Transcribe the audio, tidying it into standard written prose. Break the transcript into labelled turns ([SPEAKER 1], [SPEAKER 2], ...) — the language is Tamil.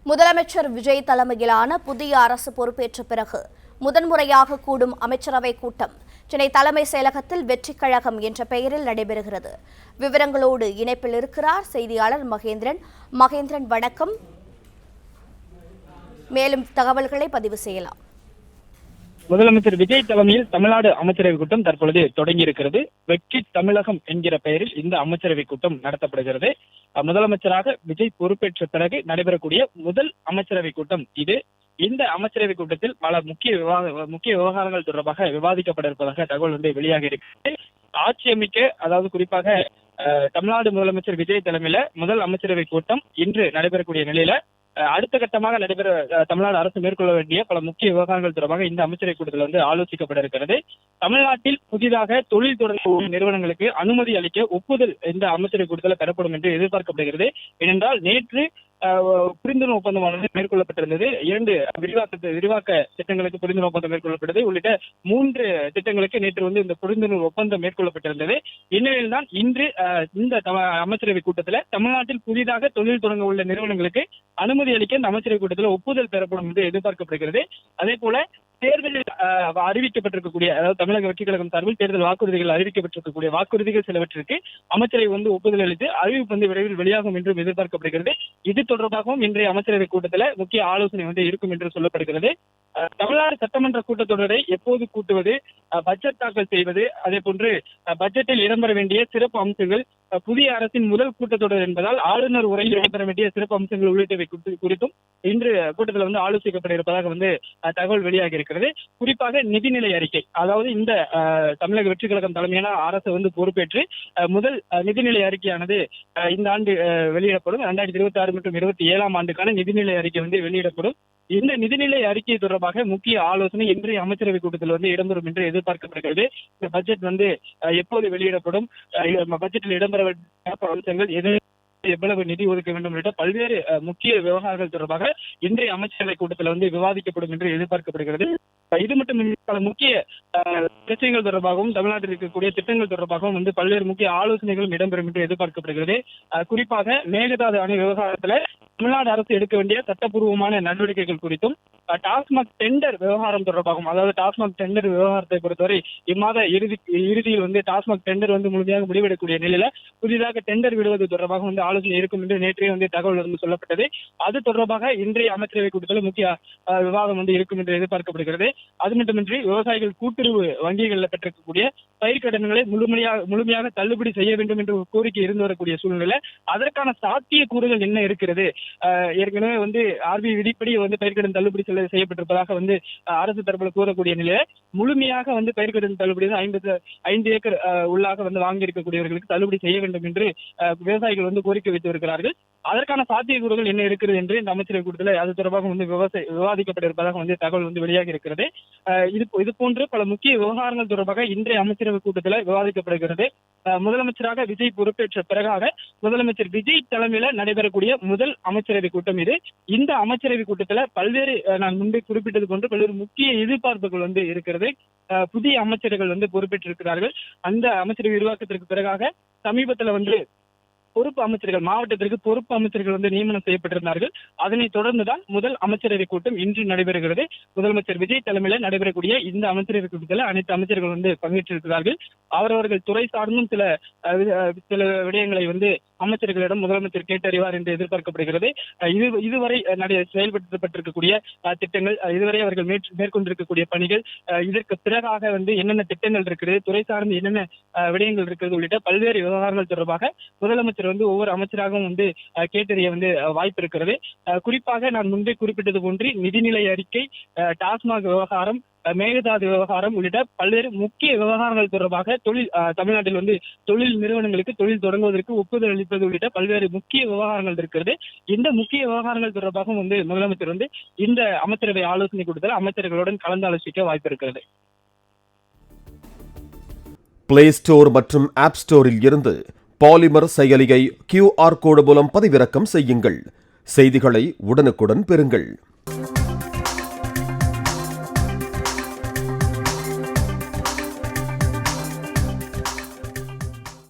[SPEAKER 1] முதலமைச்சர் விஜய் தலைமையிலான புதிய அரசு பொறுப்பேற்ற பிறகு முதன்முறையாக கூடும் அமைச்சரவை கூட்டம் சென்னை தலைமை செயலகத்தில் வெற்றிக் கழகம் என்ற பெயரில் நடைபெறுகிறது. விவரங்களோடு இணைப்பில் இருக்கிறார் செய்தியாளர் மகேந்திரன். மகேந்திரன், வணக்கம். மேலும் தகவல்களை பதிவு செய்யலாம்.
[SPEAKER 2] முதலமைச்சர் விஜய் தலைமையில் தமிழ்நாடு அமைச்சரவை கூட்டம் தற்பொழுது தொடங்கியிருக்கிறது. வெற்றி தமிழகம் என்கிற பெயரில் இந்த அமைச்சரவை கூட்டம் நடத்தப்படுகிறது. முதலமைச்சராக விஜய் பொறுப்பேற்ற பிறகு நடைபெறக்கூடிய முதல் அமைச்சரவை கூட்டம் இது. இந்த அமைச்சரவை கூட்டத்தில் பல முக்கிய விவகாரங்கள் தொடர்பாக விவாதிக்கப்பட இருப்பதாக தகவல் வெளியாகி இருக்கிறது. ஆட்சி அமைக்க, அதாவது குறிப்பாக தமிழ்நாடு முதலமைச்சர் விஜய் தலைமையில முதல் அமைச்சரவை கூட்டம் இன்று நடைபெறக்கூடிய நிலையில அடுத்த கட்டமாக நடைபெற தமிழ்நாடு அரசு மேற்கொள்ள வேண்டிய பல முக்கிய விவகாரங்கள் தொடர்பாக இந்த அமைச்சரவை கூட்டத்தில் ஆலோசிக்கப்பட இருக்கிறது. தமிழ்நாட்டில் புதிதாக தொழில் தொடங்கும் நிறுவனங்களுக்கு அனுமதி அளிக்க ஒப்புதல் இந்த அமைச்சரவை கூட்டத்தில் பெறப்படும் என்று எதிர்பார்க்கப்படுகிறது. ஏனென்றால் நேற்று புரிந்துணர்வு ஒப்பந்தமானது மேற்கொள்ளப்பட்டிருந்தது. 2 விரிவாக்க திட்டங்களுக்கு புரிந்துணர்வு ஒப்பந்தம் மேற்கொள்ளப்பட்டது. உள்ளிட்ட 3 திட்டங்களுக்கு நேற்று இந்த புரிந்துணர்வு ஒப்பந்தம் மேற்கொள்ளப்பட்டிருந்தது. இந்நிலையில் தான் இன்று இந்த அமைச்சரவை கூட்டத்தில் தமிழ்நாட்டில் புதிதாக தொழில் தொடங்க உள்ள நிறுவனங்களுக்கு அனுமதி அளிக்க இந்த அமைச்சரவை கூட்டத்தில் ஒப்புதல் பெறப்படும் என்று எதிர்பார்க்கப்படுகிறது. அதே போல தேர்தலில் அறிவிக்கப்பட்டிருக்கக்கூடிய, அதாவது தமிழக வெற்றி கழகம் சார்பில் தேர்தல் வாக்குறுதிகள் அறிவிக்கப்பட்டிருக்கக்கூடிய வாக்குறுதிகள் சிலவற்றிற்கு அமைச்சரை ஒப்புதல் அளித்து அறிவிப்பு விரைவில் வெளியாகும் என்றும் எதிர்பார்க்கப்படுகிறது. இது தொடர்பாகவும் இன்றைய அமைச்சரவை கூட்டத்தில் முக்கிய ஆலோசனை இருக்கும் என்று சொல்லப்படுகிறது. தமிழ்நாடு சட்டமன்ற கூட்டத்தொடரை எப்போது கூட்டுவது, பட்ஜெட் தாக்கல் செய்வது, அதே போன்று பட்ஜெட்டில் இடம்பெற வேண்டிய சிறப்பு அம்சங்கள், புதிய அரசின் முதல் கூட்டத்தொடர் என்பதால் ஆளுநர் உரையில் இடம்பெற வேண்டிய சிறப்பு அம்சங்கள் உள்ளிட்டவை குறித்தும் இன்று கூட்டத்தில் ஆலோசிக்கப்பட இருப்பதாக தகவல் வெளியாகி இருக்கிறது. குறிப்பாக நிதிநிலை அறிக்கை, அதாவது இந்த தமிழக வெற்றி கழகம் தலைமையான அரசு பொறுப்பேற்று முதல் நிதிநிலை அறிக்கையானது இந்த ஆண்டு வெளியிடப்படும். 2026 மற்றும் 27ஆம் ஆண்டுக்கான நிதிநிலை அறிக்கை வெளியிடப்படும். இந்த நிதிநிலை அறிக்கை தொடர்பாக முக்கிய ஆலோசனை இன்றைய அமைச்சரவை கூட்டத்தில் இடம்பெறும் என்று எதிர்பார்க்கப்படுகிறது. இந்த பட்ஜெட் எப்போது வெளியிடப்படும், பட்ஜெட்டில் இடம்பெற அம்சங்கள் எவ்வளவு நிதி ஒதுக்க வேண்டும் உள்ளிட்ட பல்வேறு முக்கிய விவகாரங்கள் தொடர்பாக இன்றைய அமைச்சரவை கூட்டத்தில் விவாதிக்கப்படும் என்று எதிர்பார்க்கப்படுகிறது. இது மட்டும் பல முக்கிய பிரச்சனைகள் தொடர்பாகவும் தமிழ்நாட்டில் இருக்கக்கூடிய திட்டங்கள் தொடர்பாகவும் பல்வேறு முக்கிய ஆலோசனைகளும் இடம்பெறும் என்று எதிர்பார்க்கப்படுகிறது. குறிப்பாக மேகதாது அணை விவகாரத்துல தமிழ்நாடு அரசு எடுக்க வேண்டிய சட்டப்பூர்வமான நடவடிக்கைகள் குறித்தும், டாஸ்மாக் டெண்டர் விவகாரம் தொடர்பாகவும், அதாவது டாஸ்மாக் டெண்டர் விவகாரத்தை பொறுத்தவரை இம்மாத இறுதியில் டாஸ்மாக் டெண்டர் முழுமையாக முடிவெடுக்கக்கூடிய நிலையில புதிதாக டெண்டர் விடுவது தொடர்பாக ஆலோசனை இருக்கும் என்று நேற்றைய தகவல் சொல்லப்பட்டது. அது தொடர்பாக இன்றைய அமைச்சரவை கூட்டத்தில் முக்கிய விவாதம் இருக்கும் என்று எதிர்பார்க்கப்படுகிறது. அது மட்டுமின்றி விவசாயிகள் கூட்டுறவு வங்கிகளில் பெற்றிருக்கக்கூடிய பயிர்க்கடன்களை முழுமையாக தள்ளுபடி செய்ய வேண்டும் என்று கோரிக்கை இருந்து வரக்கூடிய சூழ்நிலை, அதற்கான சாத்திய கூறுகள் என்ன இருக்கிறது, ஏற்கனவே ஆர்பிஐ விதிப்படி பயிர்க்கடன் தள்ளுபடி செய்யப்பட்டிருப்பதாக அரசு தரப்பில் கூறக்கூடிய நிலையில முழுமையாக பயிர்க்கடன் தள்ளுபடி 5 ஏக்கர் உள்ளாக வாங்கி இருக்கக்கூடியவர்களுக்கு தள்ளுபடி செய்ய வேண்டும் என்று விவசாயிகள் கோரிக்கை வைத்து வருகிறார்கள். அதற்கான சாத்தியக்கூறுகள் என்ன இருக்கிறது என்று இந்த அமைச்சரவை கூட்டத்தில் அது தொடர்பாக விவாதிக்கப்பட இருப்பதாக தகவல் வெளியாகி இருக்கிறது. இது போன்று பல முக்கிய விவகாரங்கள் தொடர்பாக இன்றைய அமைச்சரவை கூட்டத்தில் விவாதிக்கப்படுகிறது. முதலமைச்சராக விஜய் பொறுப்பேற்ற பிறகாக முதலமைச்சர் விஜய் தலைமையில நடைபெறக்கூடிய முதல் அமைச்சரவை கூட்டம் இது. இந்த அமைச்சரவை கூட்டத்தில் பல்வேறு, நான் முன்பே குறிப்பிட்டது போன்று பல்வேறு முக்கிய எதிர்பார்ப்புகள் இருக்கிறது. புதிய அமைச்சர்கள் பொறுப்பேற்றிருக்கிறார்கள். அந்த அமைச்சரவை விரிவாக்கத்திற்கு பிறகாக சமீபத்தில் பொறுப்பு அமைச்சர்கள், மாவட்டத்திற்கு பொறுப்பு அமைச்சர்கள் நியமனம் செய்யப்பட்டிருந்தார்கள். அதனைத் தொடர்ந்துதான் முதல் அமைச்சரவை கூட்டம் இன்று நடைபெறுகிறது. முதலமைச்சர் விஜய் தலைமையில நடைபெறக்கூடிய இந்த அமைச்சரவை கூட்டத்தில் அனைத்து அமைச்சர்கள் பங்கேற்றிருக்கிறார்கள். அவரவர்கள் துறை சார்ந்தும் சில விடயங்களை அமைச்சர்களிடம் முதலமைச்சர் கேட்டறிவார் என்று எதிர்பார்க்கப்படுகிறது. இதுவரை செயல்படுத்தப்பட்டிருக்கக்கூடிய திட்டங்கள், இதுவரை அவர்கள் மேற்கொண்டிருக்கக்கூடிய பணிகள், இதற்கு பிறகாக என்னென்ன திட்டங்கள் இருக்கிறது, துறை சார்ந்து என்னென்ன விடயங்கள் இருக்கிறது உள்ளிட்ட பல்வேறு விவகாரங்கள் தொடர்பாக முதலமைச்சர் ஒவ்வொரு அமைச்சராகவும் கேட்டறிய வாய்ப்பு இருக்கிறது. குறிப்பாக நான் முன்பே குறிப்பிட்டது போன்று நிதிநிலை அறிக்கை, டாஸ்மாக் விவகாரம், மேகதாது விவகாரம் உள்ளிட்ட பல்வேறு முக்கிய விவகாரங்கள் தொடர்பாக தமிழ்நாட்டில் தொழில் நிறுவனங்களுக்கு தொழில் தொடங்குவதற்கு ஒப்புதல் அளிப்பது உள்ளிட்ட பல்வேறு முக்கிய விவகாரங்கள் இருக்கிறது. இந்த முக்கிய விவகாரங்கள் தொடர்பாக முதலமைச்சர் இந்த அமைச்சரவை ஆலோசனை கூட்டத்தில் அமைச்சர்களுடன் கலந்தாலோசிக்க வாய்ப்பு இருக்கிறது.
[SPEAKER 3] பிளே ஸ்டோர் மற்றும் ஆப் ஸ்டோரில் இருந்து பாலிமர் செயலியை QR கோடு மூலம் பதிவிறக்கம் செய்யுங்கள். செய்திகளை உடனுக்குடன் பெறுங்கள்.